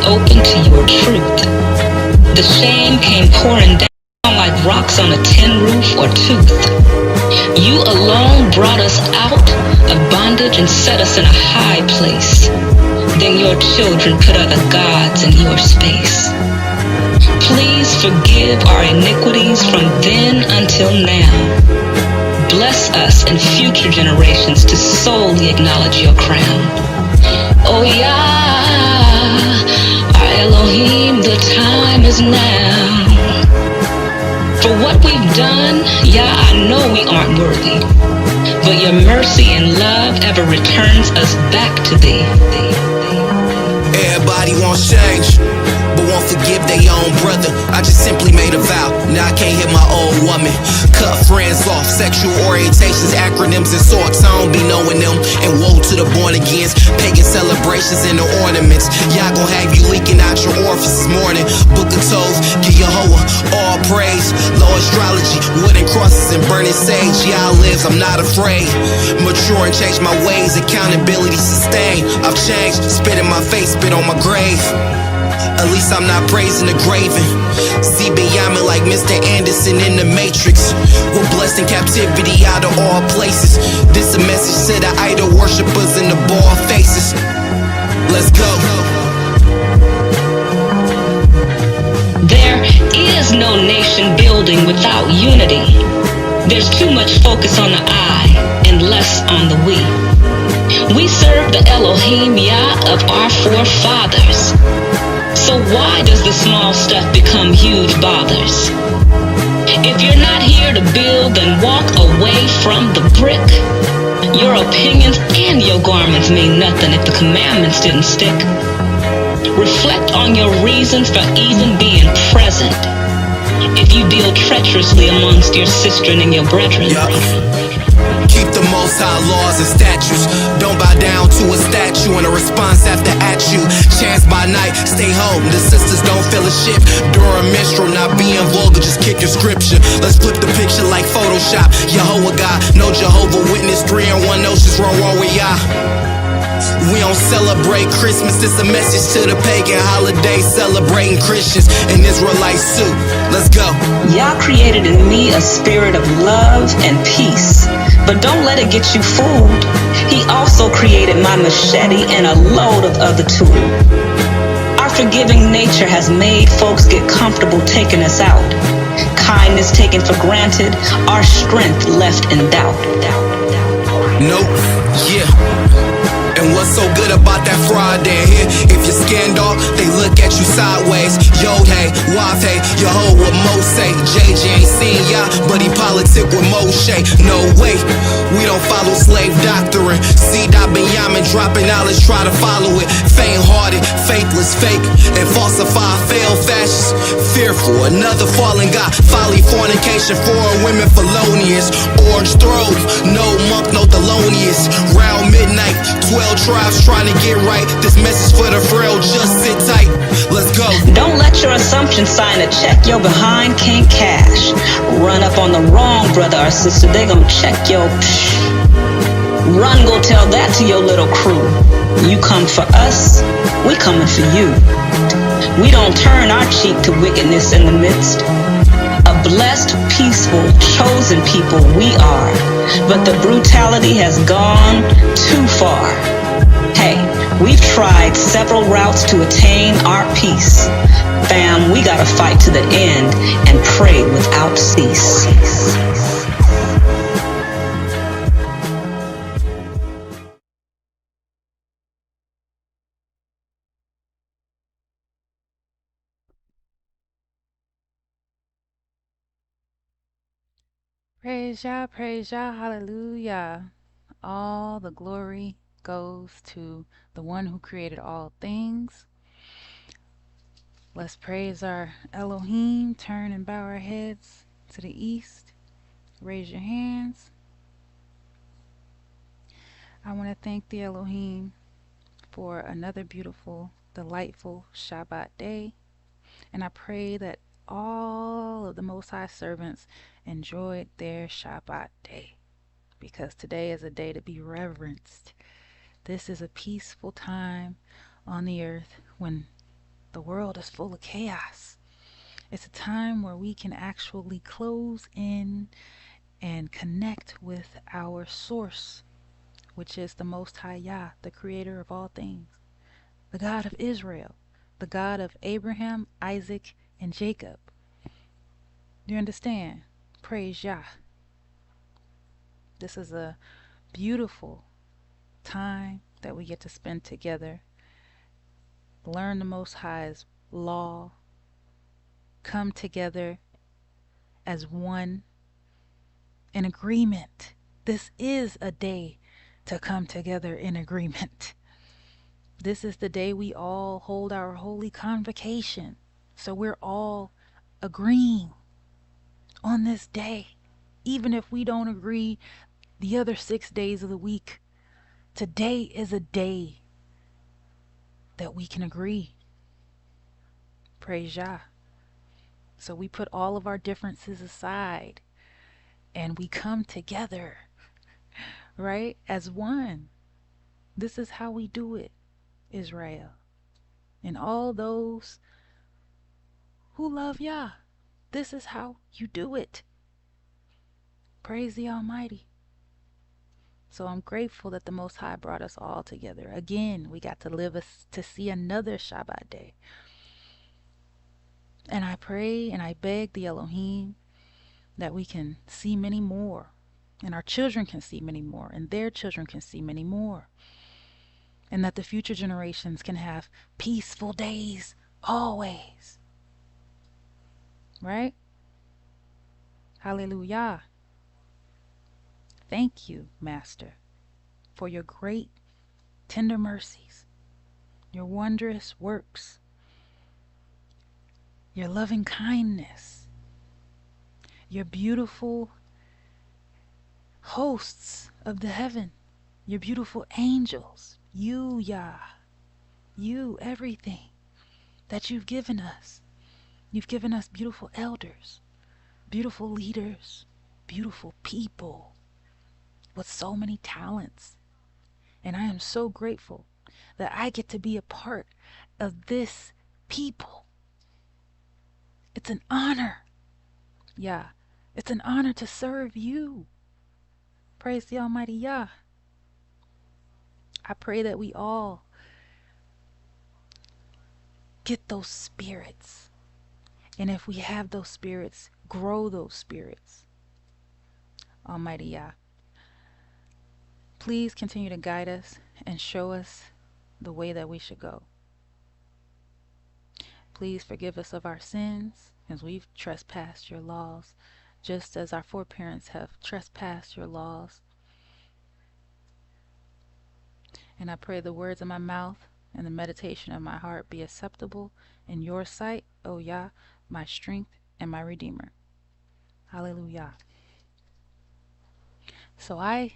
open to your truth. The shame came pouring down like rocks on a tin roof or tooth. You alone brought us out of bondage and set us in a high place. Then your children put other gods in your space. Please forgive our iniquities from then until now. Bless us and future generations to solely acknowledge your crown. Oh Yah, our Elohim, the time is now. For what we've done, Yah, I know we aren't worthy, but your mercy and love ever returns us back to thee. Everybody wants change, but won't forgive their own brother. I just simply made a vow, now I can't hit my old woman. Cut friends off, sexual orientations, acronyms and sorts, I don't be knowing them. And woe to the born agains, pagan celebrations and the ornaments. Y'all gon' have you leaking out your orifice this morning. Book of Tov, give Yehovah all praise. Low astrology, wooden crosses and burning sage. Y'all lives, I'm not afraid. Mature and change my ways, accountability sustained. I've changed, spit in my face, spit on my grave. At least I'm not praising the graven. See Benjamin like Mr. Anderson in the Matrix. We're blessed in captivity out of all places. This a message to the idol worshippers in the bald faces. Let's go. There is no nation building without unity. There's too much focus on the I and less on the we. We serve the Elohim Yah of our forefathers. So why does the small stuff become huge bothers? If you're not here to build, then walk away from the brick. Your opinions and your garments mean nothing if the commandments didn't stick. Reflect on your reasons for even being present. If you deal treacherously amongst your sistren and your brethren. Keep the most high laws and statutes. Don't bow down to a statue and a response after at you. Chance by night, stay home. The sisters don't feel a shit during menstrual. Not being vulgar, just kick your scripture. Let's flip the picture like Photoshop. Yehovah God, no Jehovah Witness. 3 and 1 notions wrong with Yah. We don't celebrate Christmas, this a message to the pagan holiday, celebrating Christians and Israelites too. Let's go. Yah created in me a spirit of love and peace, but don't let it get you fooled. He also created my machete and a load of other tools. Our forgiving nature has made folks get comfortable taking us out. Kindness taken for granted, our strength left in doubt. Nope, yeah. And what's so good about that Friday here? If you're skin dog, they look at you sideways. Yod hey, Wav hey, Yehovah Mose. JJ ain't seen Yah, but he politic with Moshe. No way, we don't follow slave doctrine. See Benjamin dropping knowledge, try to follow it. Faint-hearted, faithless, fake, and falsify, failed fascists. Fearful, another fallen god. Folly, fornication, foreign women, felonious. Orange throat, no monk, no Thelonious. Round midnight, 12 tribes trying to get right. This message for the frail, just sit tight. Let's go. Don't let your assumption sign a check your behind can't cash. Run up on the wrong brother or sister, they gon' check your psh. Run, go tell that to your little crew. You come for us, we coming for you. We don't turn our cheek to wickedness in the midst. A blessed, peaceful, chosen people we are, but the brutality has gone too far. Hey, we've tried several routes to attain our peace. Fam, we gotta fight to the end and pray without cease. Praise Yah, hallelujah. All the glory goes to the one who created all things. Let's praise our Elohim. Turn and bow our heads to the east. Raise your hands. I want to thank the Elohim for another beautiful, delightful Shabbat day. And I pray that all of the Most High servants enjoyed their Shabbat day, because today is a day to be reverenced. This is a peaceful time on the earth when The world is full of chaos. It's a time where we can actually close in and connect with our source, which is the Most High Yah, the creator of all things, the God of Israel, the God of Abraham, Isaac, and Jacob. Do you understand? Praise Yah. This is a beautiful time that we get to spend together, learn the Most High's law, come together as one in agreement. This is a day to come together in agreement. This is the day we all hold our holy convocation. So we're all agreeing on this day. Even if we don't agree the other 6 days of the week, today is a day that we can agree. Praise Yah. So we put all of our differences aside and we come together, right? As one. This is how we do it, Israel. And all those who love Yah, this is how you do it. Praise the Almighty. So I'm grateful that the Most High brought us all together. Again, we got to live to see another Shabbat day. And I pray and I beg the Elohim that we can see many more. And our children can see many more. And their children can see many more. And that the future generations can have peaceful days always. Right? Hallelujah. Thank you, Master, for your great tender mercies, your wondrous works, your loving kindness, your beautiful hosts of the heaven, your beautiful angels, you, Yah, you, everything that you've given us. You've given us beautiful elders, beautiful leaders, beautiful people with so many talents. And I am so grateful that I get to be a part of this people. It's an honor. Yeah, it's an honor to serve you. Praise the Almighty Yah. I pray that we all get those spirits. And if we have those spirits, grow those spirits. Almighty Yah, please continue to guide us and show us the way that we should go. Please forgive us of our sins as we've trespassed your laws, just as our foreparents have trespassed your laws. And I pray the words of my mouth and the meditation of my heart be acceptable in your sight, O Yah, my strength and my Redeemer. Hallelujah. So I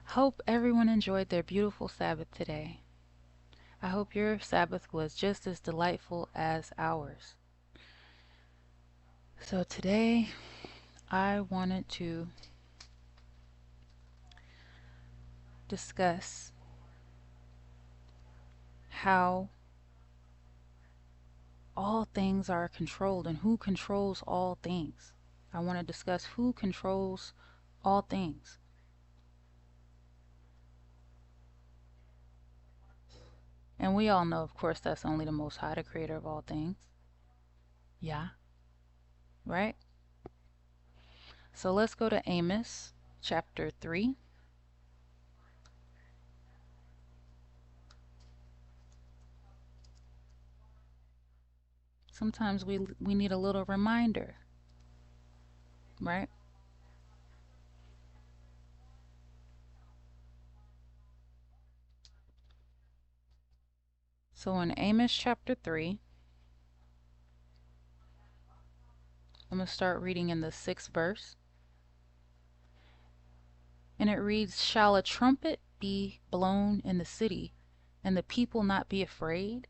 hope everyone enjoyed their beautiful Sabbath today. I hope your Sabbath was just as delightful as ours. So today I wanted to discuss how all things are controlled and who controls all things. I want to discuss who controls all things. And we all know, of course, that's only the Most High, the creator of all things. Yeah. Right? So let's go to Amos chapter 3. Sometimes we need a little reminder, right? So in Amos chapter 3, I'm going to start reading in the 6th verse. And it reads, "Shall a trumpet be blown in the city, and the people not be afraid?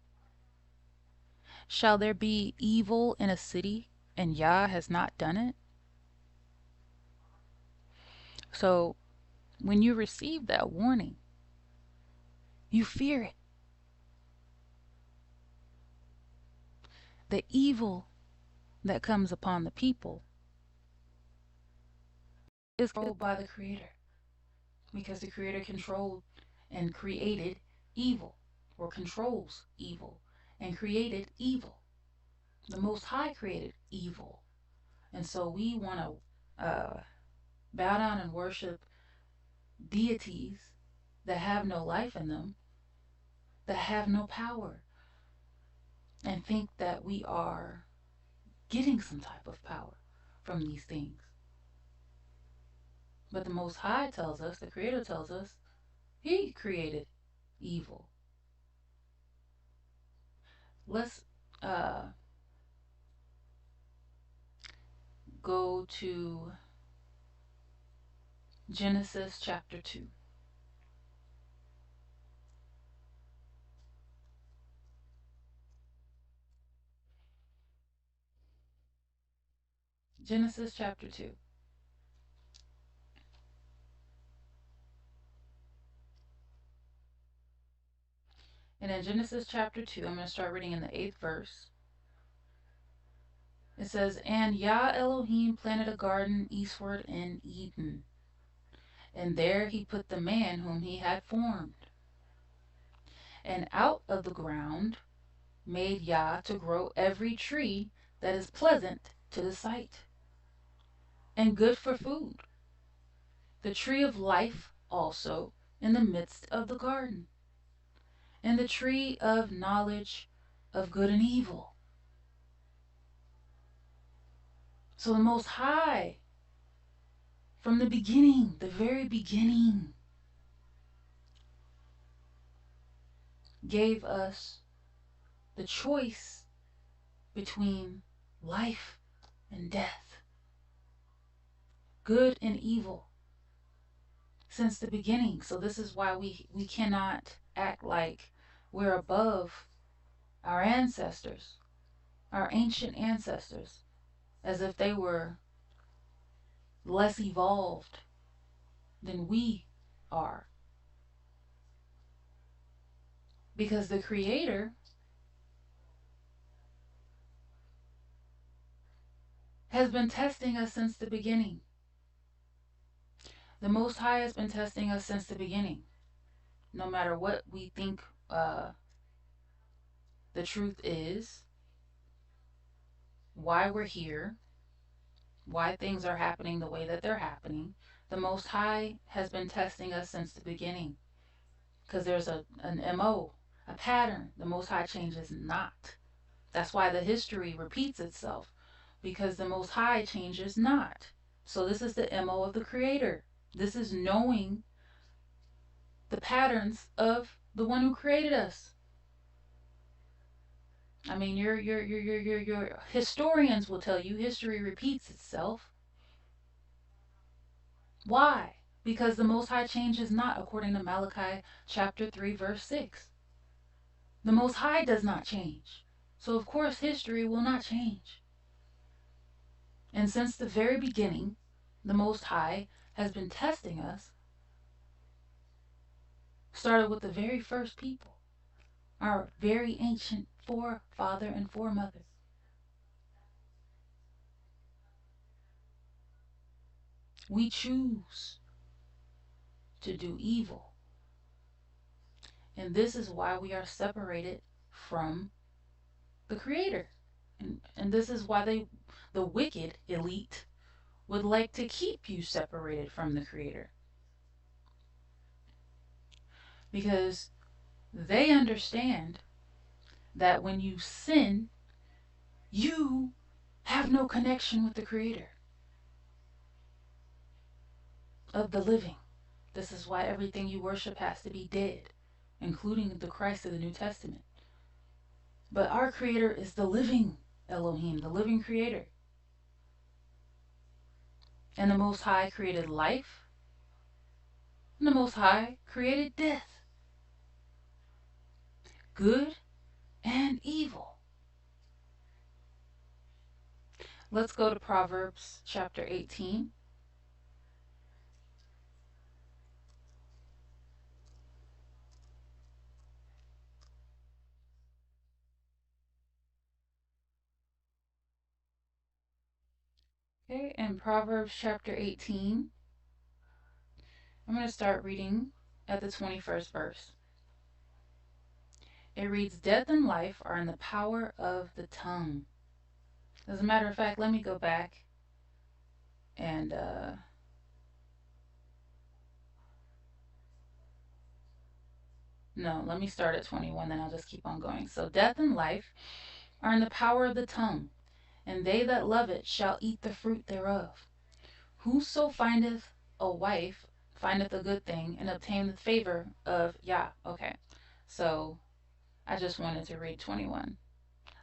Shall there be evil in a city, and Yah has not done it?" So when you receive that warning, you fear it. The evil that comes upon the people is controlled by the Creator, because the Creator controlled and created evil, or controls evil and created evil. The Most High created evil. And so we want to bow down and worship deities that have no life in them, that have no power, and think that we are getting some type of power from these things. But the Most High tells us, the Creator tells us, He created evil. Let's go to Genesis chapter 2. Genesis chapter 2. And in Genesis chapter 2, I'm going to start reading in the 8th verse. It says, And Yah Elohim planted a garden eastward in Eden, and there he put the man whom he had formed. And out of the ground made Yah to grow every tree that is pleasant to the sight, and good for food, the tree of life also in the midst of the garden, and the tree of knowledge of good and evil. So the Most High, from the beginning, the very beginning, gave us the choice between life and death, good and evil, since the beginning. So this is why we cannot act like we're above our ancestors, our ancient ancestors, as if they were less evolved than we are. Because the Creator has been testing us since the beginning. The Most High has been testing us since the beginning. No matter what we think the truth is, why we're here, why things are happening the way that they're happening, the Most High has been testing us since the beginning. Because there's an MO, a pattern. The Most High changes not. That's why the history repeats itself, because the Most High changes not. So this is the MO of the Creator. This is knowing the patterns of the one who created us. I mean, your historians will tell you history repeats itself. Why? Because the Most High changes not, according to Malachi chapter 3, verse 6. The Most High does not change. So of course history will not change. And since the very beginning, the Most High has been testing us. Started with the very first people, our very ancient forefather and foremother. We choose to do evil. And this is why we are separated from the Creator. And this is why the wicked elite would like to keep you separated from the Creator. Because they understand that when you sin, you have no connection with the Creator of the living. This is why everything you worship has to be dead, including the Christ of the New Testament. But our Creator is the living Elohim, the living Creator. And the Most High created life, and the Most High created death, good and evil. Let's go to Proverbs chapter 18. Okay, in Proverbs chapter 18, I'm going to start reading at the 21st verse. It reads, "Death and life are in the power of the tongue." As a matter of fact, let me go back and no, let me start at 21, then I'll just keep on going. So, death and life are in the power of the tongue, and they that love it shall eat the fruit thereof. Whoso findeth a wife findeth a good thing and obtaineth favor of Yah. Okay, so I just wanted to read 21.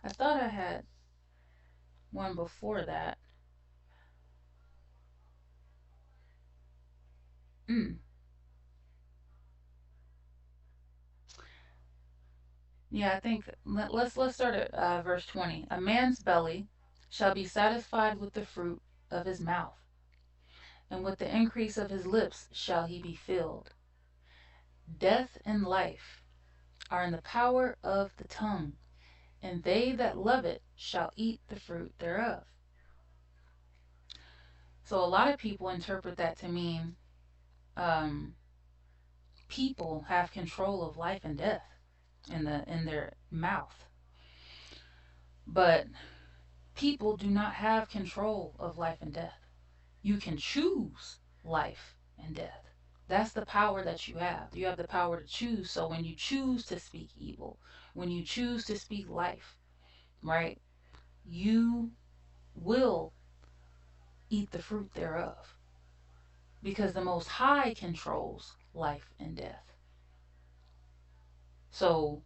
I thought I had one before that. Mm. Yeah, I think let's start at verse 20. A man's belly shall be satisfied with the fruit of his mouth, and with the increase of his lips shall he be filled. Death and life are in the power of the tongue, and they that love it shall eat the fruit thereof. So a lot of people interpret that to mean um, people have control of life and death in their mouth, but people do not have control of life and death. You can choose life and death. That's the power that you have. You have the power to choose. So when you choose to speak evil, when you choose to speak life, right, you will eat the fruit thereof, because the Most High controls life and death. So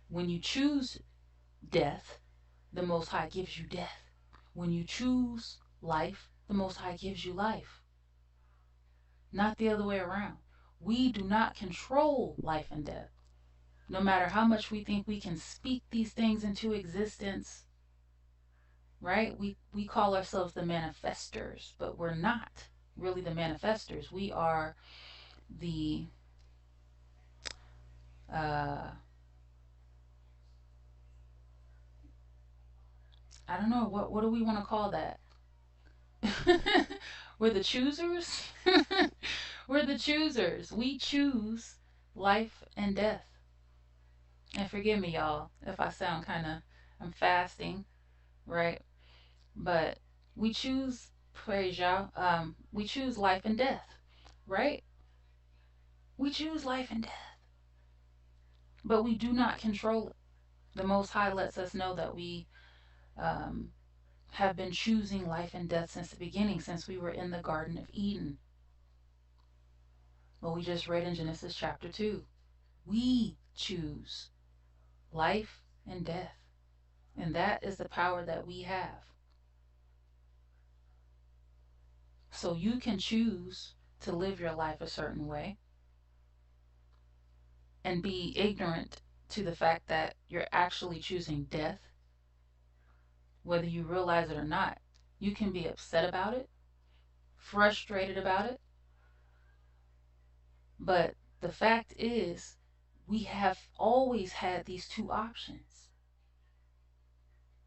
when you choose death, the Most High gives you death. When you choose life, the Most High gives you life. Not the other way around. We do not control life and death. No matter how much we think we can speak these things into existence, right? We call ourselves the manifestors, but we're not really the manifestors. We are the uh, I don't know, what do we want to call that? We're the choosers. We're the choosers. We choose life and death. And forgive me, y'all, if I sound kind of, I'm fasting, right? But we choose, praise Yah, we choose life and death, right? We choose life and death, but we do not control it. The Most High lets us know that we um, have been choosing life and death since the beginning, since we were in the Garden of Eden. Well, we just read in Genesis chapter 2. We choose life and death, and that is the power that we have. So you can choose to live your life a certain way and be ignorant to the fact that you're actually choosing death, whether you realize it or not. You can be upset about it, frustrated about it, but the fact is, we have always had these two options: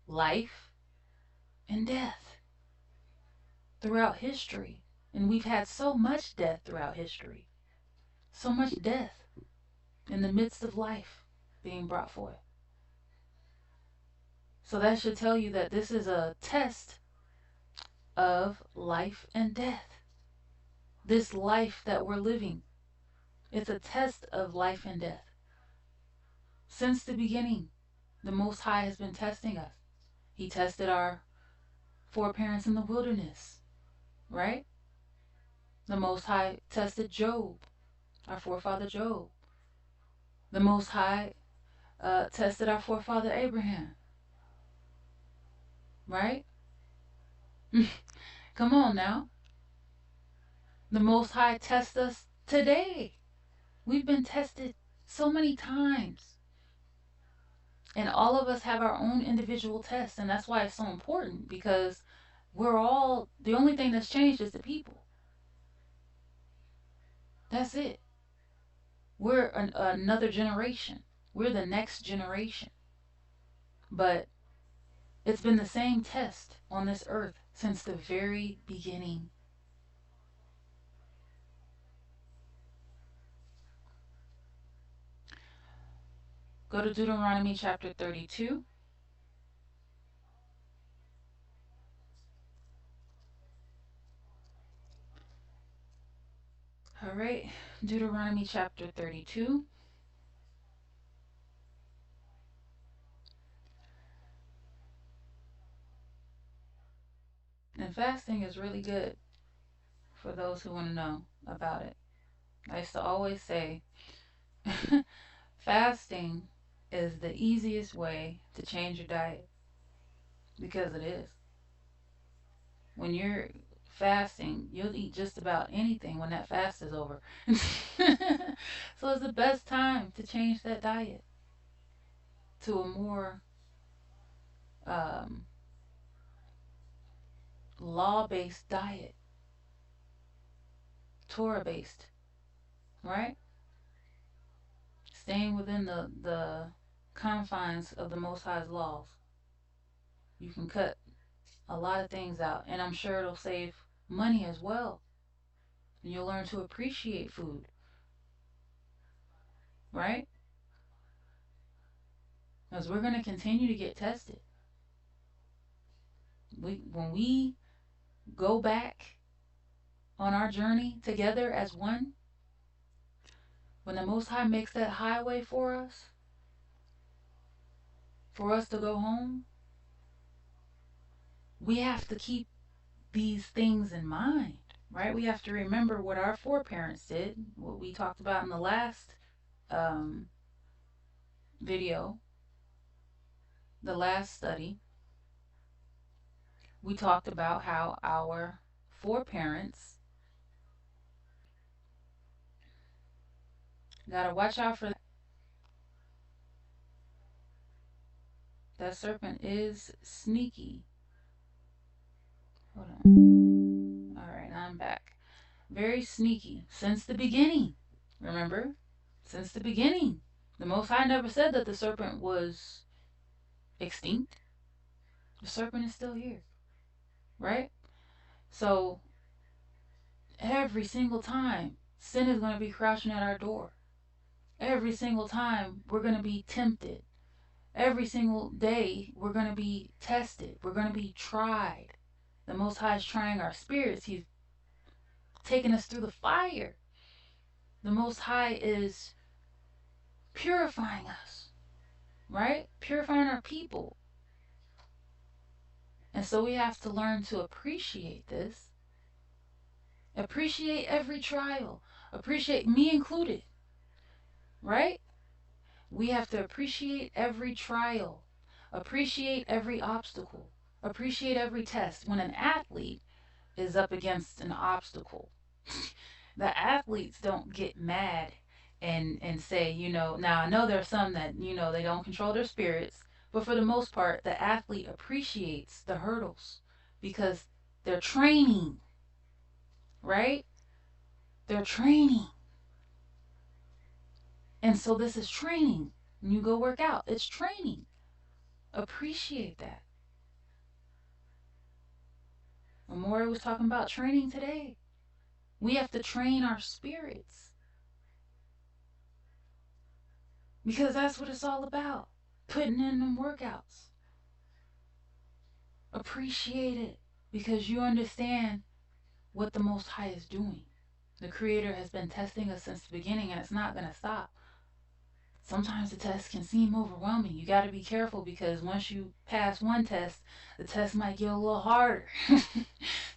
life and death throughout history. And we've had so much death throughout history, so much death in the midst of life being brought forth. So that should tell you that this is a test of life and death. This life that we're living, it's a test of life and death. Since the beginning, the Most High has been testing us. He tested our foreparents in the wilderness, right? The Most High tested Job, our forefather Job. The Most High tested our forefather Abraham, right? Come on now. The Most High tests us today. We've been tested so many times. And all of us have our own individual tests. And that's why it's so important, because we're all, the only thing that's changed is the people. That's it. We're another generation. We're the next generation. But It's been the same test on this earth since the very beginning. Go to Deuteronomy chapter 32. All right, Deuteronomy chapter 32. And fasting is really good for those who want to know about it. I used to always say fasting is the easiest way to change your diet because it is. When you're fasting, you'll eat just about anything when that fast is over. So it's the best time to change that diet to a more um, law based diet, Torah based, right? Staying within the confines of the Most High's laws. You can cut a lot of things out, and I'm sure it'll save money as well. And you'll learn to appreciate food, right? Because we're going to continue to get tested. When we go back on our journey together as one, when the Most High makes that highway for us to go home, we have to keep these things in mind, right? We have to remember what our foreparents did, what we talked about in the last um, video, the last study. We talked about how our foreparents gotta watch out for that serpent is sneaky. Hold on. All right, I'm back. Very sneaky since the beginning. Remember? Since the beginning. The Most High never said that the serpent was extinct. The serpent is still here, right? So every single time, sin is going to be crouching at our door. Every single time, we're going to be tempted. Every single day, we're going to be tested. We're going to be tried. The Most High is trying our spirits. He's taking us through the fire. The Most High is purifying us, right? Purifying our people. And so we have to learn to appreciate this. Appreciate every trial. Appreciate, me included, right? We have to appreciate every trial. Appreciate every obstacle. Appreciate every test. When an athlete is up against an obstacle, the athletes don't get mad and say, now I know there's some that, they don't control their spirits, but for the most part, the athlete appreciates the hurdles because they're training, right? They're training. And so this is training. When you go work out, it's training. Appreciate that. Amore was talking about training today. We have to train our spirits because that's what it's all about. Putting in them workouts. Appreciate it because you understand what the Most High is doing. The Creator has been testing us since the beginning, and it's not going to stop. Sometimes the test can seem overwhelming. You got to be careful because once you pass one test, the test might get a little harder.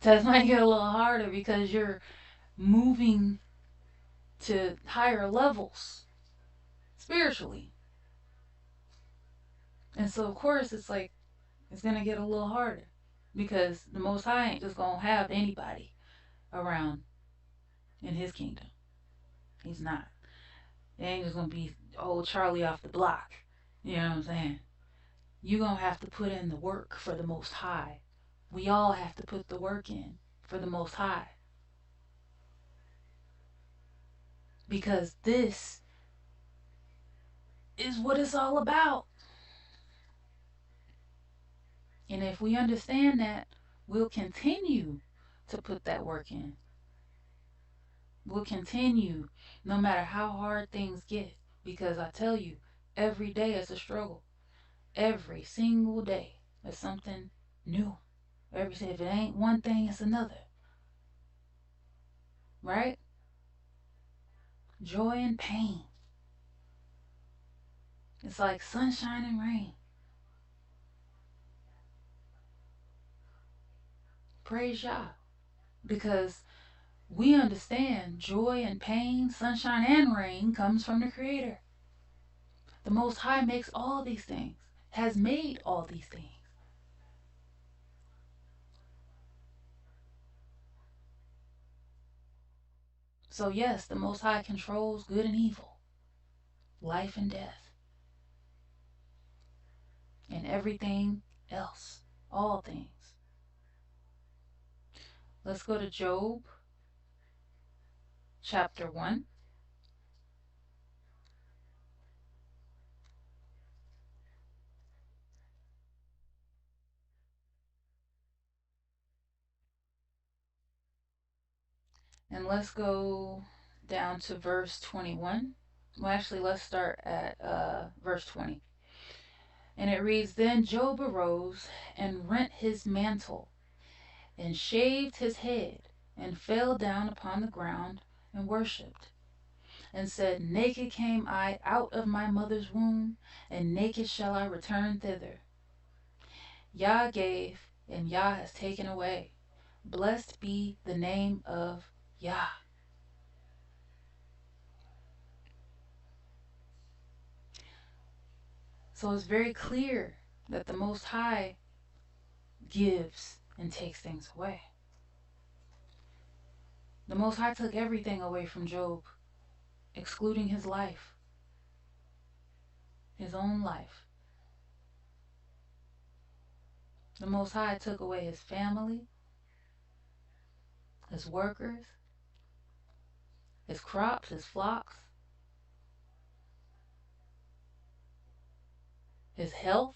Test might get a little harder because you're moving to higher levels spiritually. And so, of course, it's like it's going to get a little harder because the Most High ain't just going to have anybody around in His kingdom. He's not. It ain't just going to be old Charlie off the block. You know what I'm saying? You're going to have to put in the work for the Most High. We all have to put the work in for the Most High. Because this is what it's all about. And if we understand that, we'll continue to put that work in. We'll continue no matter how hard things get. Because I tell you, every day is a struggle. Every single day is something new. If it ain't one thing, it's another. Right? Joy and pain. It's like sunshine and rain. Praise YAH. Because we understand joy and pain, sunshine and rain comes from the Creator. The Most High makes all these things, has made all these things. So, yes, the Most High controls good and evil, life and death, and everything else, all things. Let's go to Job chapter 1. And let's go down to verse 21. Well, actually, let's start at verse 20. And it reads, Then Job arose and rent his mantle and shaved his head and fell down upon the ground and worshipped and said, Naked came I out of my mother's womb, and naked shall I return thither. Yah gave, and Yah has taken away. Blessed be the name of Yah. So it's very clear that the Most High gives and takes things away. The Most High took everything away from Job, excluding his life, his own life. The Most High took away his family, his workers, his crops, his flocks, his health.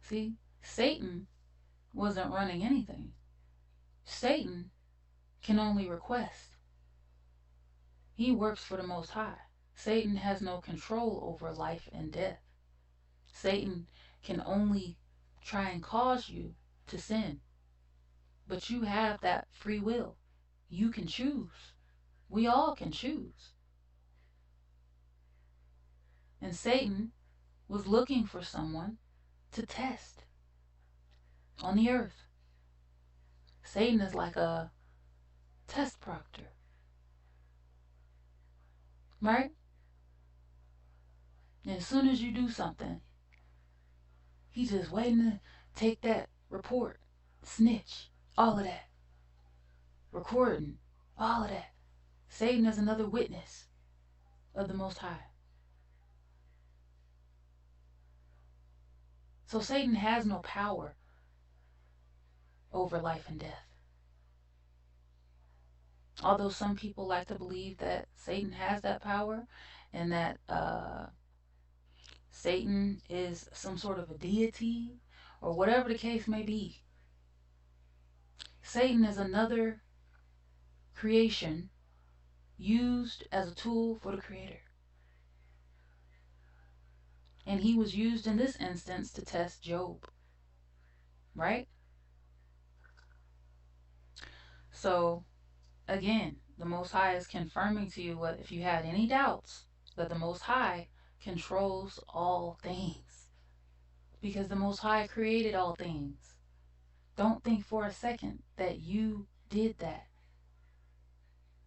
See, Satan wasn't running anything. Satan can only request. He works for the Most High. Satan has no control over life and death. Satan can only try and cause you to sin. But you have that free will. You can choose. We all can choose. And Satan was looking for someone to test on the earth. Satan is like a test proctor, right? And as soon as you do something, he's just waiting to take that report, snitch, all of that, recording, all of that. Satan is another witness of the Most High. So Satan has no power over life and death. Although some people like to believe that Satan has that power and that Satan is some sort of a deity or whatever the case may be. Satan is another creation used as a tool for the Creator. And he was used in this instance to test Job. Right? So, again, the Most High is confirming to you what if you had any doubts that the Most High controls all things. Because the Most High created all things. Don't think for a second that you did that.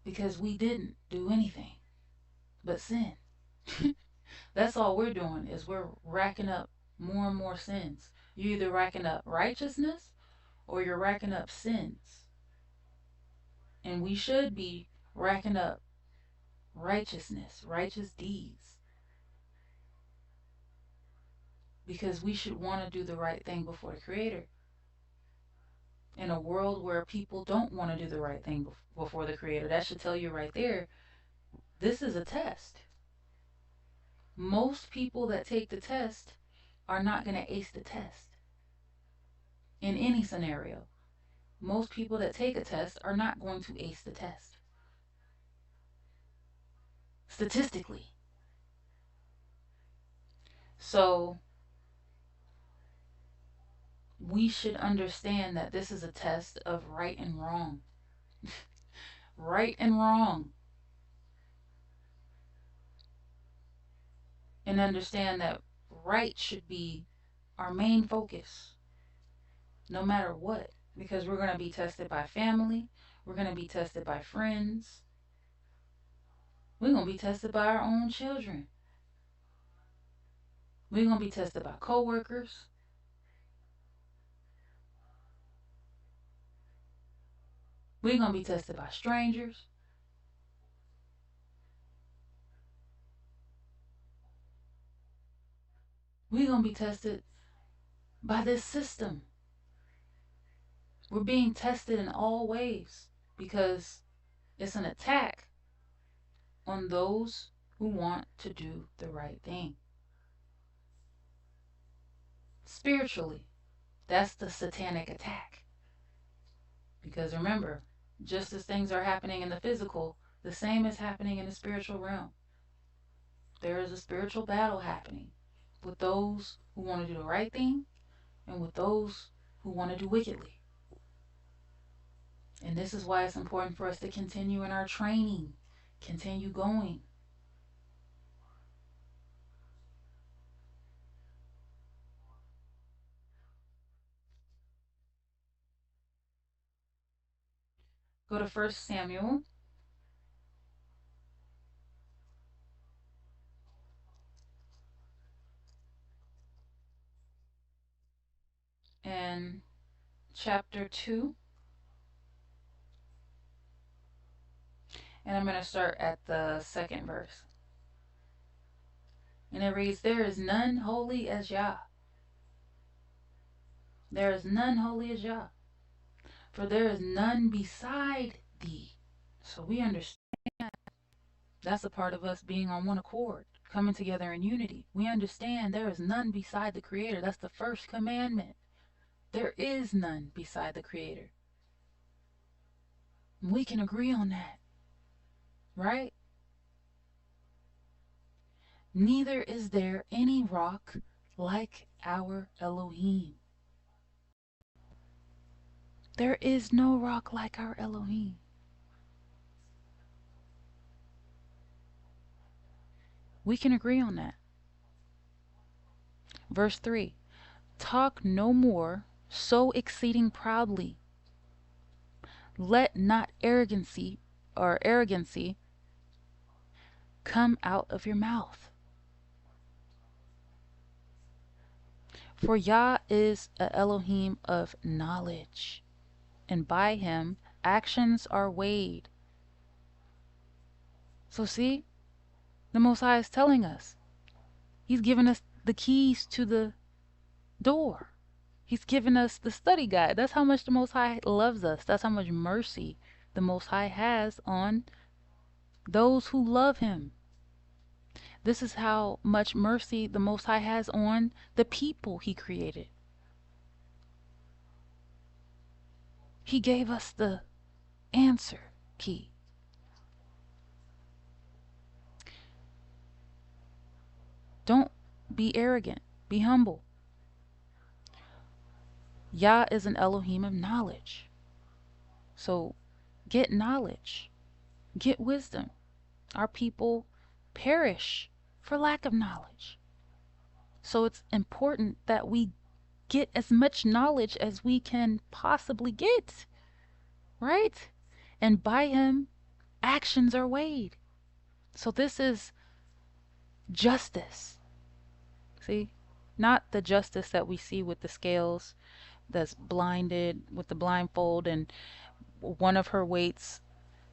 Because we didn't do anything but sin. That's all we're doing is we're racking up more and more sins. You're either racking up righteousness or you're racking up sins. And we should be racking up righteousness, righteous deeds. Because we should want to do the right thing before the Creator. In a world where people don't want to do the right thing before the Creator, that should tell you right there, this is a test. Most people that take the test are not going to ace the test in any scenario. Most people that take a test are not going to ace the test. Statistically. So we should understand that this is a test of right and wrong. Right and wrong. And understand that right should be our main focus, no matter what. Because we're going to be tested by family, we're going to be tested by friends, we're going to be tested by our own children, we're going to be tested by coworkers, we're going to be tested by strangers. We're going to be tested by this system. We're being tested in all ways because it's an attack on those who want to do the right thing. Spiritually, that's the satanic attack. Because remember, just as things are happening in the physical, the same is happening in the spiritual realm. There is a spiritual battle happening with those who want to do the right thing and with those who want to do wickedly. And this is why it's important for us to continue in our training, continue going. Go to 1 Samuel. And chapter 2. And I'm going to start at the second verse. And it reads, "There is none holy as Yah. There is none holy as Yah. For there is none beside thee." So we understand that's a part of us being on one accord, coming together in unity. We understand there is none beside the Creator. That's the first commandment. There is none beside the Creator. And we can agree on that, right? Neither is there any rock like our Elohim. There is no rock like our Elohim. We can agree on that. Verse 3. "Talk no more so exceeding proudly. Let not arrogancy come out of your mouth. For Yah is a Elohim of knowledge, and by him actions are weighed." So see, the Most High is telling us. He's given us the keys to the door. He's given us the study guide. That's how much the Most High loves us. That's how much mercy the Most High has on those who love him. This is how much mercy the Most High has on the people he created. He gave us the answer key. Don't be arrogant. Be humble. Yah is an Elohim of knowledge. So get knowledge. Get wisdom. Our people perish for lack of knowledge. So it's important that we get as much knowledge as we can possibly get, right? And by him, actions are weighed. So this is justice. See? Not the justice that we see with the scales that's blinded with the blindfold and one of her weights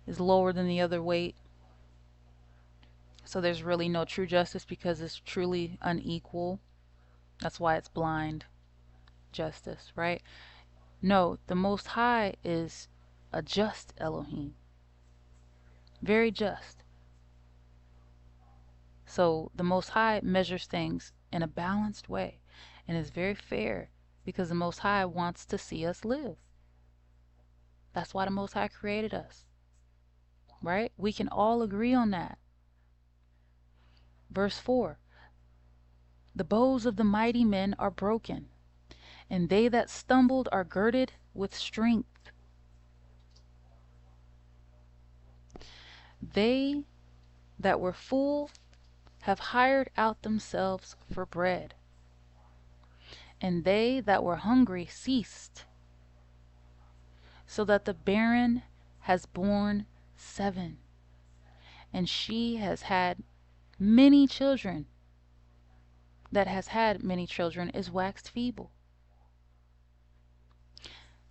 is lower than the other weight. So there's really no true justice because it's truly unequal. That's why it's blind justice, right? No, the Most High is a just Elohim. Very just. So the Most High measures things in a balanced way. And it's very fair because the Most High wants to see us live. That's why the Most High created us, right? We can all agree on that. Verse 4, the bows of the mighty men are broken, and they that stumbled are girded with strength. They that were full have hired out themselves for bread, and they that were hungry ceased, so that the barren has borne 7, and she has had many children. That has had many children is waxed feeble.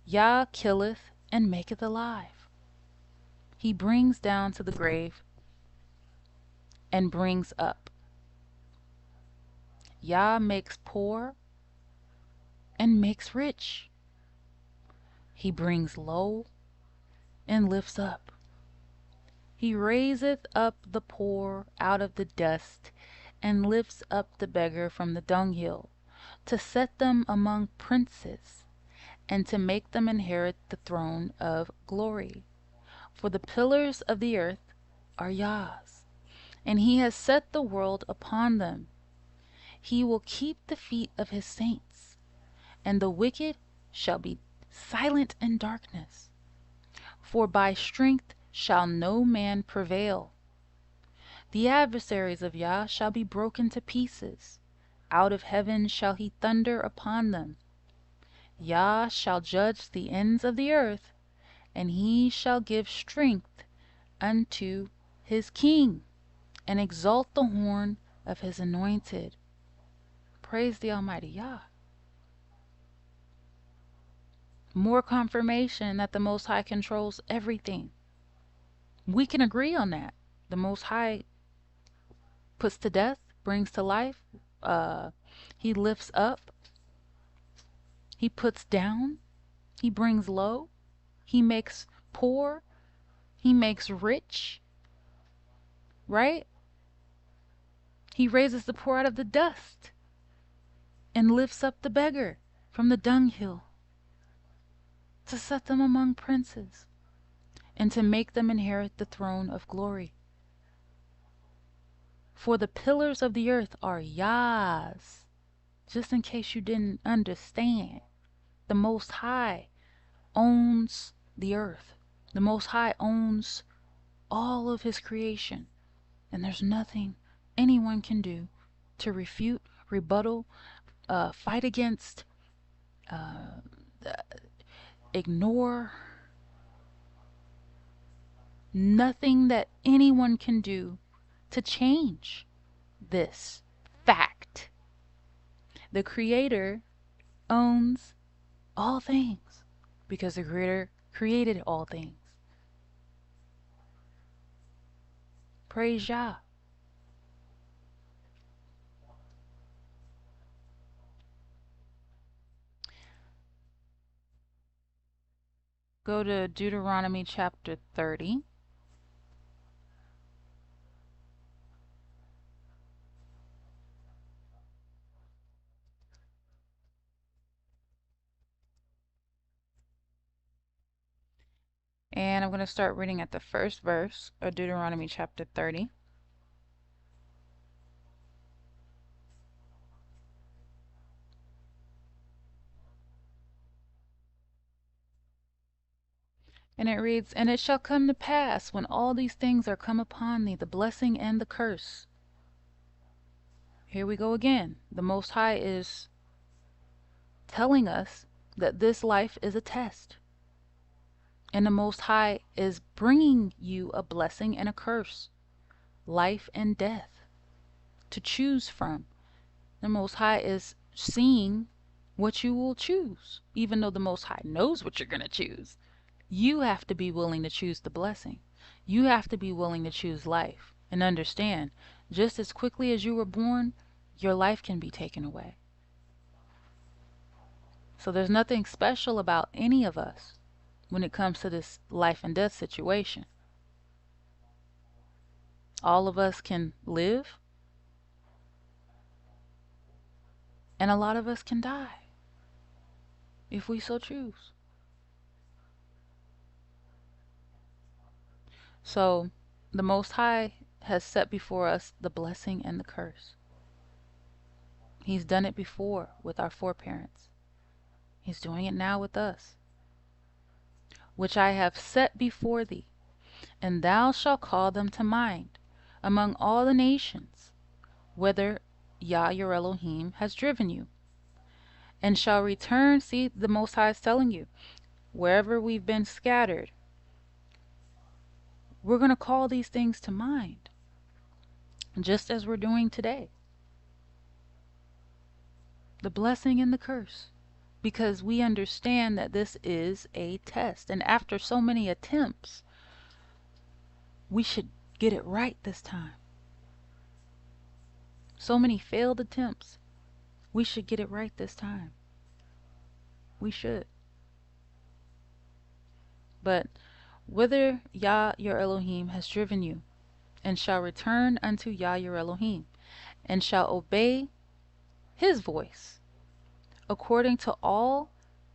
Yah killeth and maketh alive. He brings down to the grave and brings up. Yah makes poor and makes rich. He brings low and lifts up. He raiseth up the poor out of the dust, and lifts up the beggar from the dunghill, to set them among princes, and to make them inherit the throne of glory. For the pillars of the earth are Yah's, and he has set the world upon them. He will keep the feet of his saints, and the wicked shall be silent in darkness. For by strength shall no man prevail. The adversaries of Yah shall be broken to pieces. Out of heaven shall he thunder upon them. Yah shall judge the ends of the earth, and he shall give strength unto his king, and exalt the horn of his anointed. Praise the Almighty Yah. More confirmation that the Most High controls everything. We can agree on that. The Most High puts to death, brings to life, he lifts up, he puts down, he brings low, he makes poor, he makes rich, right? He raises the poor out of the dust and lifts up the beggar from the dunghill, to set them among princes and to make them inherit the throne of glory. For the pillars of the earth are Yah's. Just in case you didn't understand, the Most High owns the earth. The Most High owns all of his creation, and there's nothing anyone can do to refute, rebuttal, fight against, uh, ignore. Nothing that anyone can do to change this fact. The Creator owns all things because the Creator created all things. Praise Yah. Go to Deuteronomy chapter 30. And I'm going to start reading at the first verse of Deuteronomy chapter 30. And it reads, "And it shall come to pass, when all these things are come upon thee, the blessing and the curse." Here we go again. The Most High is telling us that this life is a test. And the Most High is bringing you a blessing and a curse, life and death, to choose from. The Most High is seeing what you will choose, even though the Most High knows what you're going to choose. You have to be willing to choose the blessing. You have to be willing to choose life and understand, just as quickly as you were born, your life can be taken away. So there's nothing special about any of us when it comes to this life and death situation. All of us can live And a lot of us can die if we so choose. So the Most High has set before us the blessing and the curse. He's done it before with our foreparents. He's doing it now with us. Which I have set before thee, and thou shalt call them to mind among all the nations, whither Yah your Elohim has driven you, and shall return. See, the Most High is telling you, wherever we've been scattered, we're going to call these things to mind, just as we're doing today. The blessing and the curse. Because we understand that this is a test. And after so many attempts, we should get it right this time. So many failed attempts. We should get it right this time. We should. But whither Yah your Elohim has driven you, and shall return unto Yah your Elohim, and shall obey his voice, according to all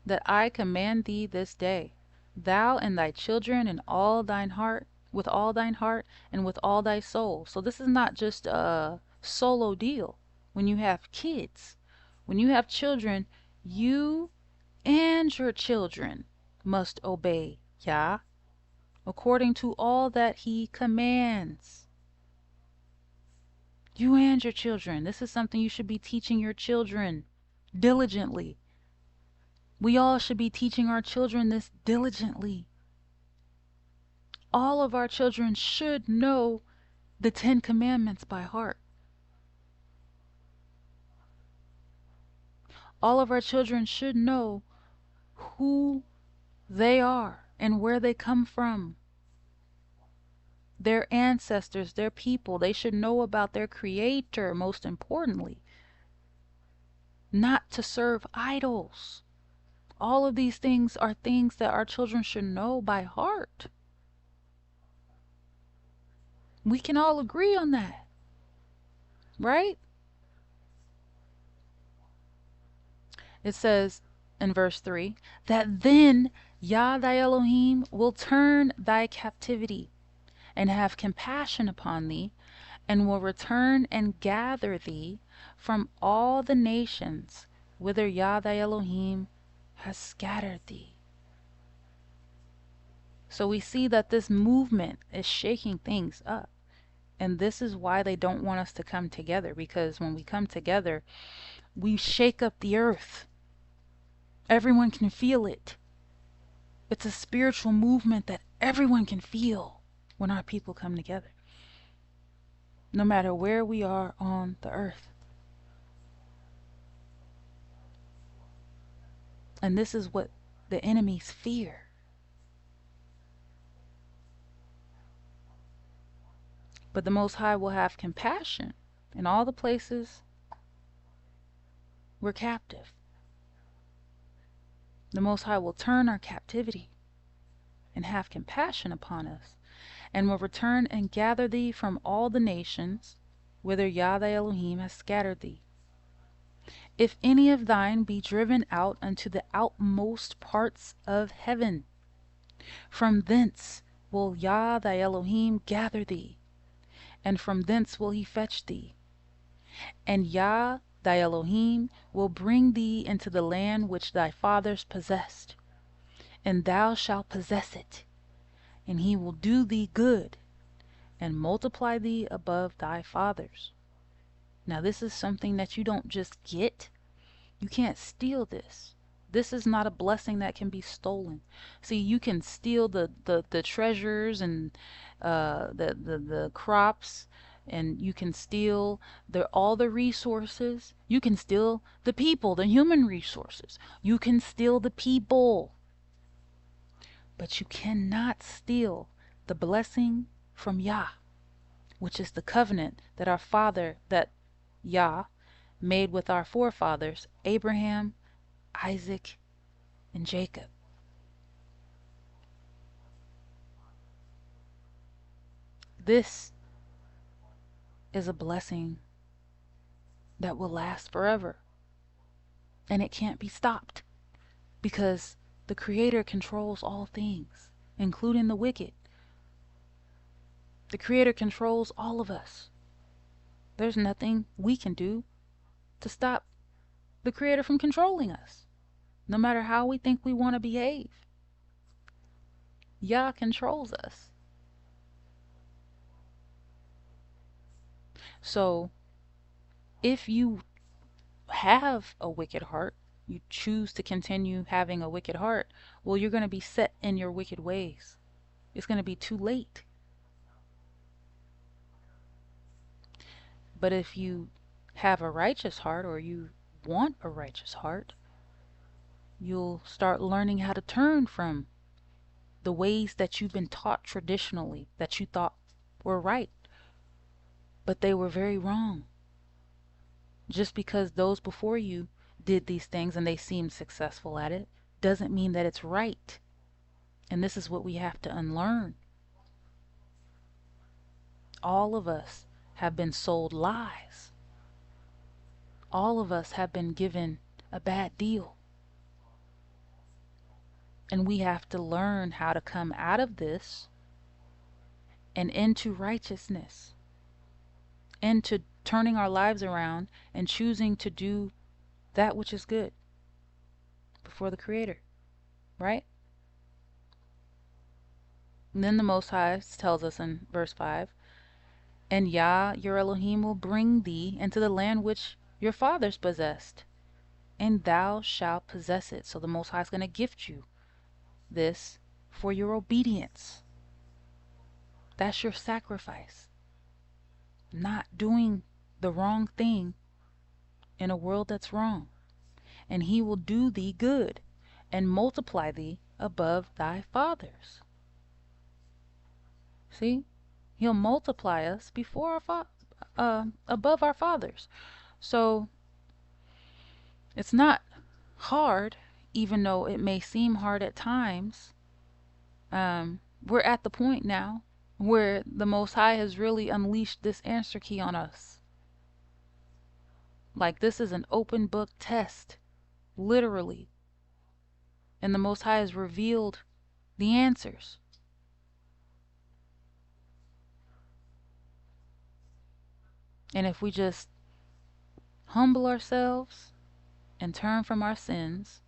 that I command thee this day, thou and thy children and all thine heart, with all thine heart and with all thy soul. So this is not just a solo deal. When you have kids, when you have children, you and your children must obey Yah according to all that he commands. You and your children. This is something you should be teaching your children diligently. We all should be teaching our children this diligently. All of our children should know the 10 Commandments by heart. All of our children should know who they are and where they come from. Their ancestors, their people. They should know about their Creator, most importantly. Not to serve idols. All of these things are things that our children should know by heart. We can all agree on that, right? It says in verse 3 that then Yah thy Elohim will turn thy captivity and have compassion upon thee, and will return and gather thee from all the nations whither Yah thy Elohim has scattered thee. So we see that this movement is shaking things up. And this is why they don't want us to come together, because when we come together, we shake up the earth. Everyone can feel it. It's a spiritual movement that everyone can feel when our people come together, no matter where we are on the earth. And this is what the enemies fear. But the Most High will have compassion in all the places we're captive. The Most High will turn our captivity and have compassion upon us, and will return and gather thee from all the nations whither Yah thy Elohim has scattered thee. If any of thine be driven out unto the outmost parts of heaven, from thence will Yah thy Elohim gather thee, and from thence will he fetch thee. And Yah thy Elohim will bring thee into the land which thy fathers possessed, and thou shalt possess it, and he will do thee good, and multiply thee above thy fathers. Now this is something that you don't just get. You can't steal this. This is not a blessing that can be stolen. See, you can steal the treasures and the crops, and you can steal all the resources. You can steal the people, the human resources. You can steal the people. But you cannot steal the blessing from Yah, which is the covenant that that Yah made with our forefathers, Abraham, Isaac, and Jacob. This is a blessing that will last forever. and it can't be stopped because the Creator controls all things, including the wicked. The Creator controls all of us. There's nothing we can do to stop the Creator from controlling us, no matter how we think we want to behave. Yah controls us. So if you have a wicked heart, you choose to continue having a wicked heart, well, you're going to be set in your wicked ways. It's going to be too late. But if you have a righteous heart, or you want a righteous heart, you'll start learning how to turn from the ways that you've been taught traditionally that you thought were right, but they were very wrong. Just because those before you did these things and they seemed successful at it doesn't mean that it's right. And this is what we have to unlearn. All of us have been sold lies. All of us have been given a bad deal. And we have to learn how to come out of this and into righteousness, into turning our lives around and choosing to do that which is good before the Creator, right? And then the Most High tells us in verse 5, and Yah, your Elohim, will bring thee into the land which your fathers possessed, and thou shalt possess it. So the Most High is going to gift you this for your obedience. That's your sacrifice. Not doing the wrong thing in a world that's wrong. And he will do thee good and multiply thee above thy fathers. See? He'll multiply us before above our fathers. So it's not hard, even though it may seem hard at times. We're at the point now where the Most High has really unleashed this answer key on us. Like, this is an open book test, literally. And the Most High has revealed the answers. And if we just humble ourselves and turn from our sins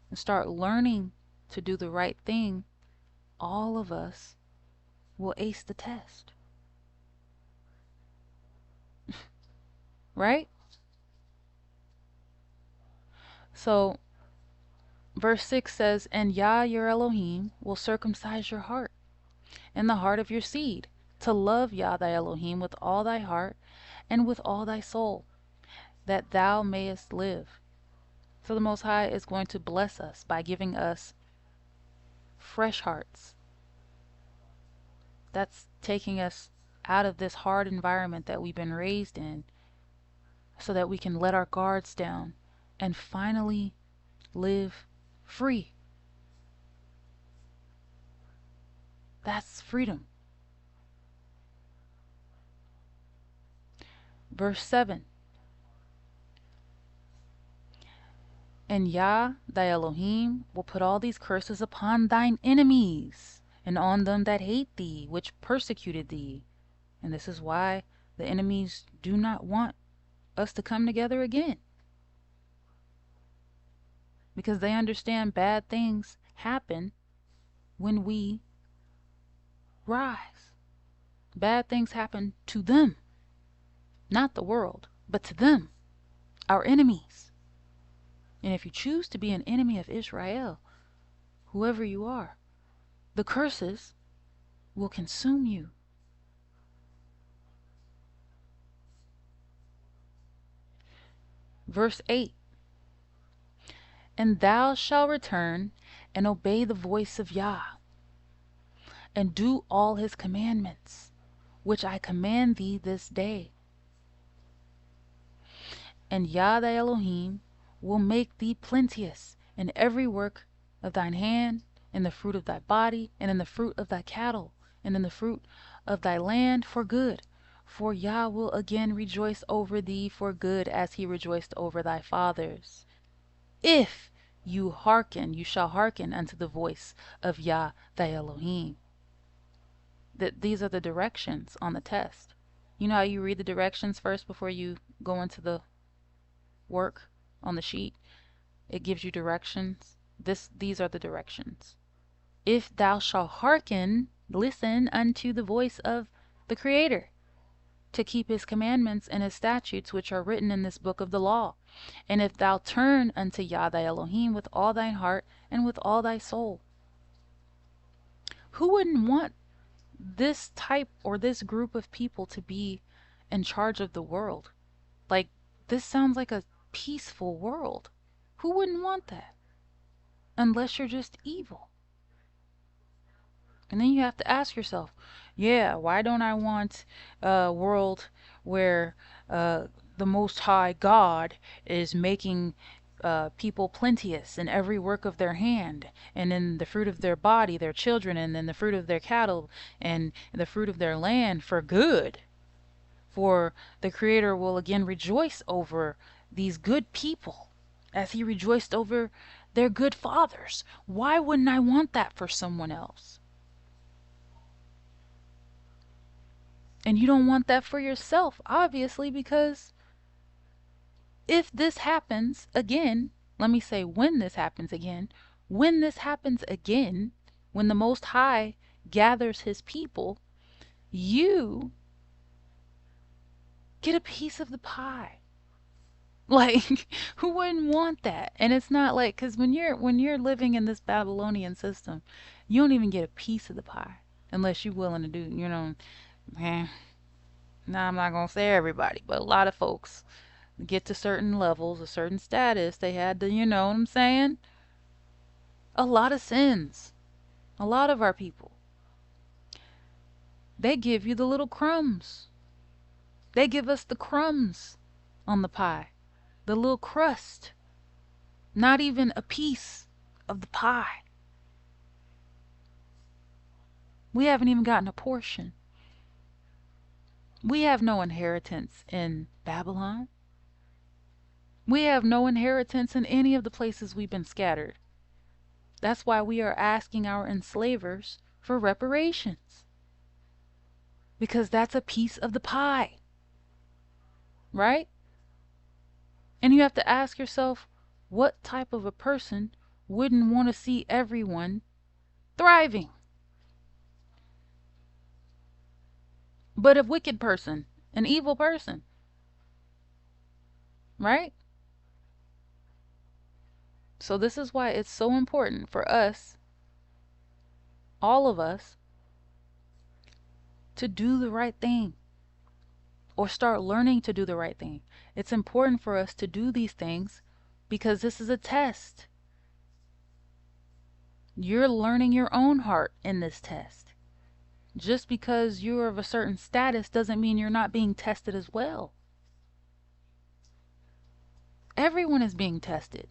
and start learning to do the right thing, all of us will ace the test. Right? So verse 6 says, and Yah your Elohim will circumcise your heart and the heart of your seed, to love Yah thy Elohim with all thy heart and with all thy soul, that thou mayest live. So the Most High is going to bless us by giving us fresh hearts. That's taking us out of this hard environment that we've been raised in, so that we can let our guards down and finally live free. That's freedom. Verse 7. And Yah thy Elohim will put all these curses upon thine enemies, and on them that hate thee, which persecuted thee. And this is why the enemies do not want us to come together again. Because they understand bad things happen when we rise. Bad things happen to them. Not the world, but to them, our enemies. And if you choose to be an enemy of Israel, whoever you are, the curses will consume you. Verse 8. And thou shalt return and obey the voice of Yah, and do all his commandments, which I command thee this day. And Yah thy Elohim will make thee plenteous in every work of thine hand, in the fruit of thy body, and in the fruit of thy cattle, and in the fruit of thy land for good. For Yah will again rejoice over thee for good, as he rejoiced over thy fathers. If you hearken, you shall hearken unto the voice of Yah thy Elohim. That these are the directions on the test. You know how you read the directions first before you go into the work on the sheet? It gives you directions. These are the directions. If thou shalt hearken, listen unto the voice of the Creator, to keep his commandments and his statutes which are written in this book of the law. And if thou turn unto Yah thy Elohim with all thine heart and with all thy soul. Who wouldn't want this type or this group of people to be in charge of the world? Like, this sounds like a peaceful world. Who wouldn't want that? Unless you're just evil. And then you have to ask yourself, yeah, why don't I want a world where the Most High God is making people plenteous in every work of their hand, and in the fruit of their body, their children, and in the fruit of their cattle, and the fruit of their land for good? For the Creator will again rejoice over these good people as he rejoiced over their good fathers. Why wouldn't I want that for someone else? And you don't want that for yourself, obviously, because if this happens again, let me say when this happens again, when this happens again, when the Most High gathers his people, you get a piece of the pie. Like, who wouldn't want that? And it's not like, because when you're living in this Babylonian system, you don't even get a piece of the pie unless you're willing to do, eh, now I'm not gonna say everybody, but a lot of folks get to certain levels, a certain status, they had to, you know what I'm saying? A lot of sins. A lot of our people. They give you the little crumbs. They give us the crumbs on the pie, the little crust, not even a piece of the pie. We haven't even gotten a portion. We have no inheritance in Babylon. We have no inheritance in any of the places we've been scattered. That's why we are asking our enslavers for reparations. Because that's a piece of the pie. Right? And you have to ask yourself, what type of a person wouldn't want to see everyone thriving? But a wicked person, an evil person, right? So this is why it's so important for us, all of us, to do the right thing or start learning to do the right thing. It's important for us to do these things because this is a test. You're learning your own heart in this test. Just because you're of a certain status doesn't mean you're not being tested as well. Everyone is being tested.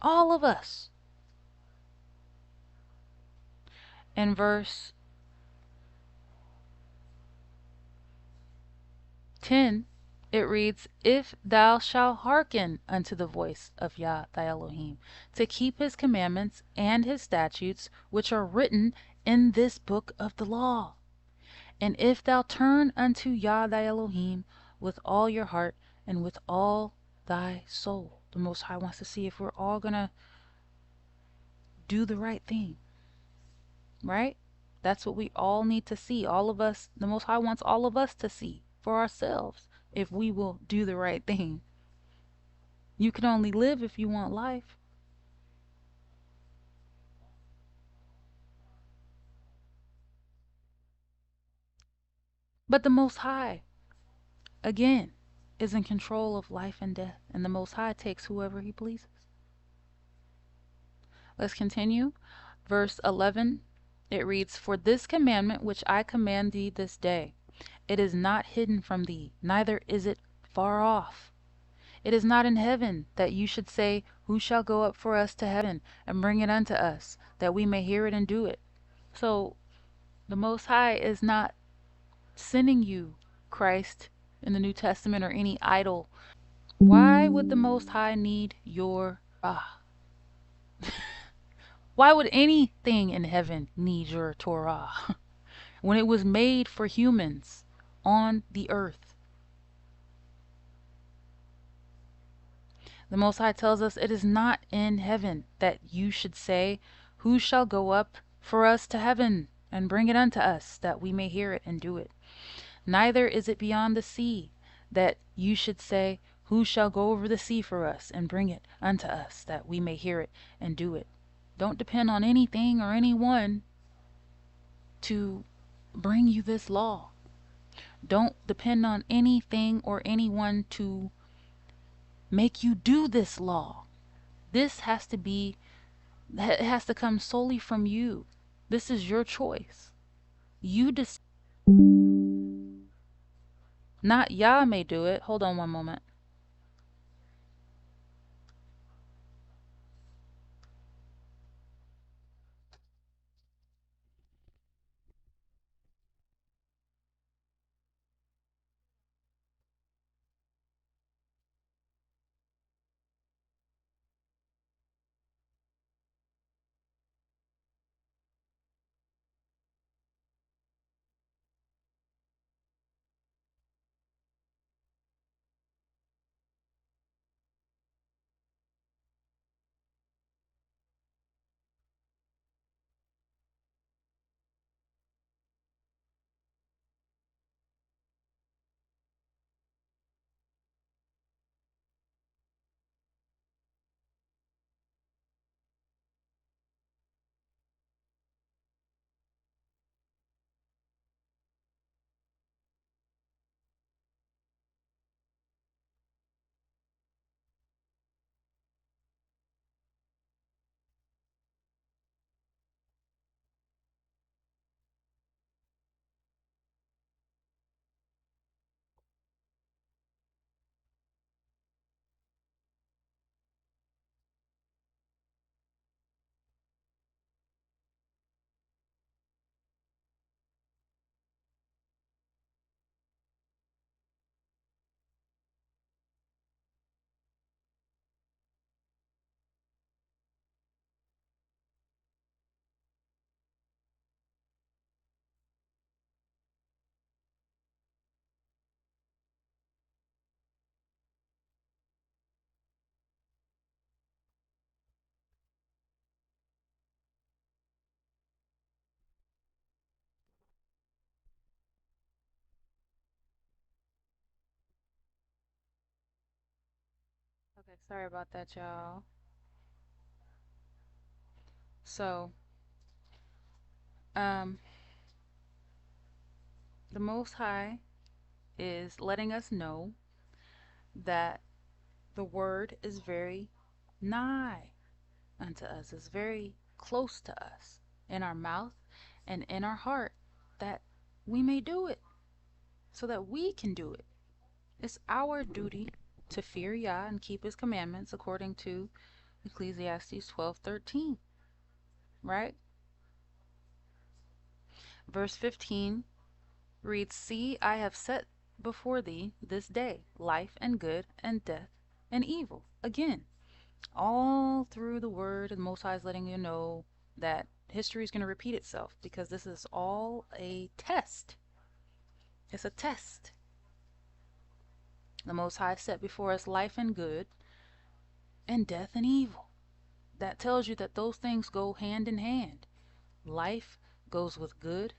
All of us. In verse 10, it reads, If thou shalt hearken unto the voice of Yah thy Elohim, to keep his commandments and his statutes, which are written in this book of the law. And if thou turn unto Yah thy Elohim with all your heart and with all thy soul. The Most High wants to see if we're all going to do the right thing. Right? That's what we all need to see. All of us, the Most High wants all of us to see for ourselves if we will do the right thing. You can only live if you want life. But the Most High, again, is in control of life and death, and the Most High takes whoever he pleases. Let's continue. Verse 11, it reads, For this commandment which I command thee this day, it is not hidden from thee, neither is it far off. It is not in heaven, that you should say, Who shall go up for us to heaven, and bring it unto us, that we may hear it and do it. So the Most High is not sending you Christ in the New Testament or any idol. Why would the Most High need your Why would anything in heaven need your Torah when it was made for humans on the earth? The Most High tells us it is not in heaven that you should say, who shall go up for us to heaven and bring it unto us, that we may hear it and do it? Neither is it beyond the sea that you should say, who shall go over the sea for us and bring it unto us, that we may hear it and do it? Don't depend on anything or anyone to bring you this law. Don't depend on anything or anyone to make you do this law. This has to be, it has to come solely from you. This is your choice. You decide. Not Yah may do it. Hold on one moment. Okay, sorry about that, y'all. So, um, the Most High is letting us know that the word is very nigh unto us, is very close to us, in our mouth and in our heart, that we may do it, so that we can do it. It's our duty to fear Yah and keep his commandments according to Ecclesiastes 12:13, right? Verse 15 reads, See, I have set before thee this day life and good and death and evil. Again, all through the word, the Most High is letting you know that history is going to repeat itself, because this is all a test. It's a test. The Most High set before us life and good and death and evil. That tells you that those things go hand in hand. Life goes with good,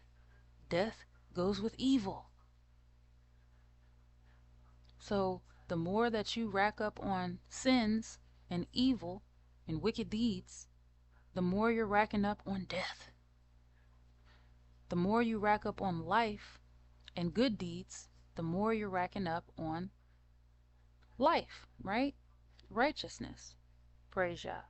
death goes with evil. So the more that you rack up on sins and evil and wicked deeds, the more you're racking up on death. The more you rack up on life and good deeds, the more you're racking up on life, right? Righteousness. Praise Yah.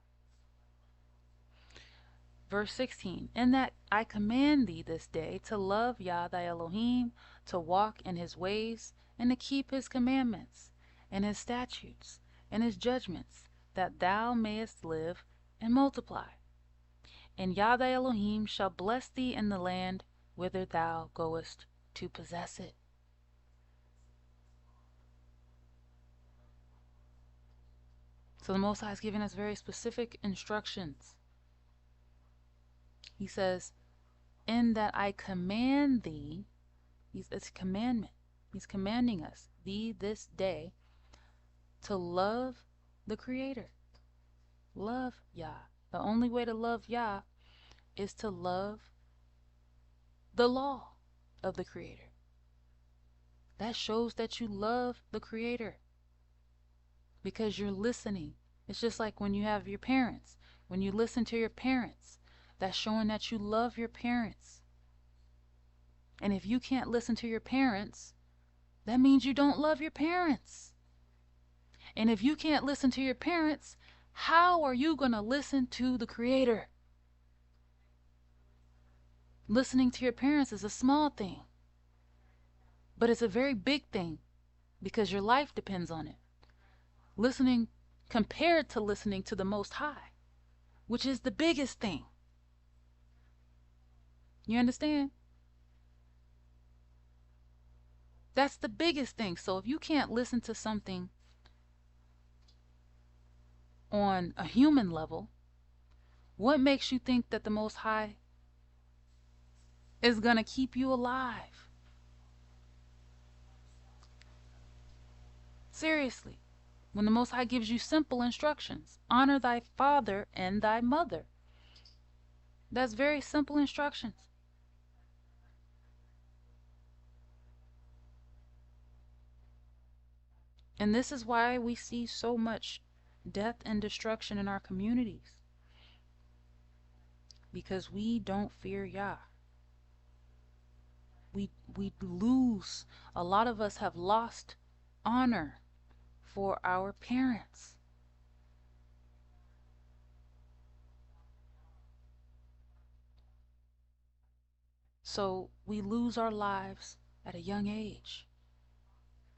Verse 16, In that I command thee this day to love Yah thy Elohim, to walk in his ways, and to keep his commandments, and his statutes, and his judgments, that thou mayest live and multiply. And Yah thy Elohim shall bless thee in the land whither thou goest to possess it. So the Most High is giving us very specific instructions. He says, in that I command thee, it's a commandment. He's commanding us, thee this day, to love the Creator. Love Yah. The only way to love Yah is to love the law of the Creator. That shows that you love the Creator because you're listening. It's just like when you have your parents. When you listen to your parents, that's showing that you love your parents. And if you can't listen to your parents, that means you don't love your parents. And if you can't listen to your parents, how are you going to listen to the Creator? Listening to your parents is a small thing, but it's a very big thing because your life depends on it. Listening compared to listening to the Most High, which is the biggest thing. You understand? That's the biggest thing. So if you can't listen to something on a human level, what makes you think that the Most High is going to keep you alive? Seriously. When the Most High gives you simple instructions, honor thy father and thy mother. That's very simple instructions. And this is why we see so much death and destruction in our communities. Because we don't fear Yah. We lose. A lot of us have lost honor for our parents. So we lose our lives at a young age.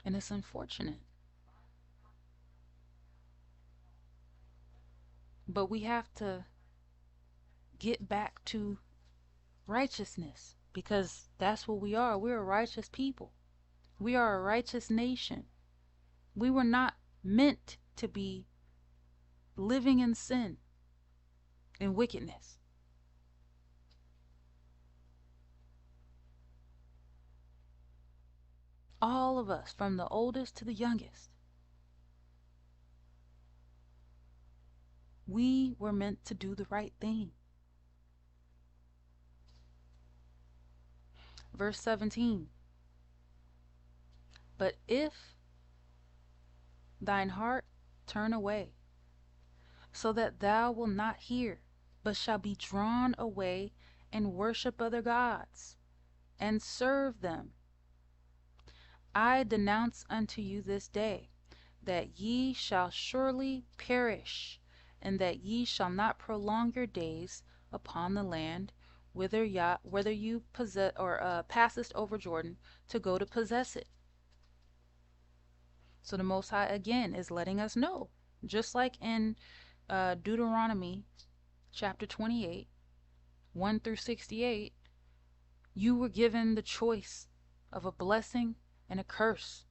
And it's unfortunate. But we have to get back to righteousness because that's what we are. We're a righteous people. We are a righteous nation. We were not meant to be living in sin and wickedness. All of us, from the oldest to the youngest, we were meant to do the right thing. Verse 17. But if thine heart turn away, so that thou wilt not hear, but shall be drawn away and worship other gods, and serve them, I denounce unto you this day, that ye shall surely perish, and that ye shall not prolong your days upon the land whither you possess or passest over Jordan to go to possess it. So the Most High again is letting us know, just like in Deuteronomy chapter 28, 1 through 68, you were given the choice of a blessing and a curse.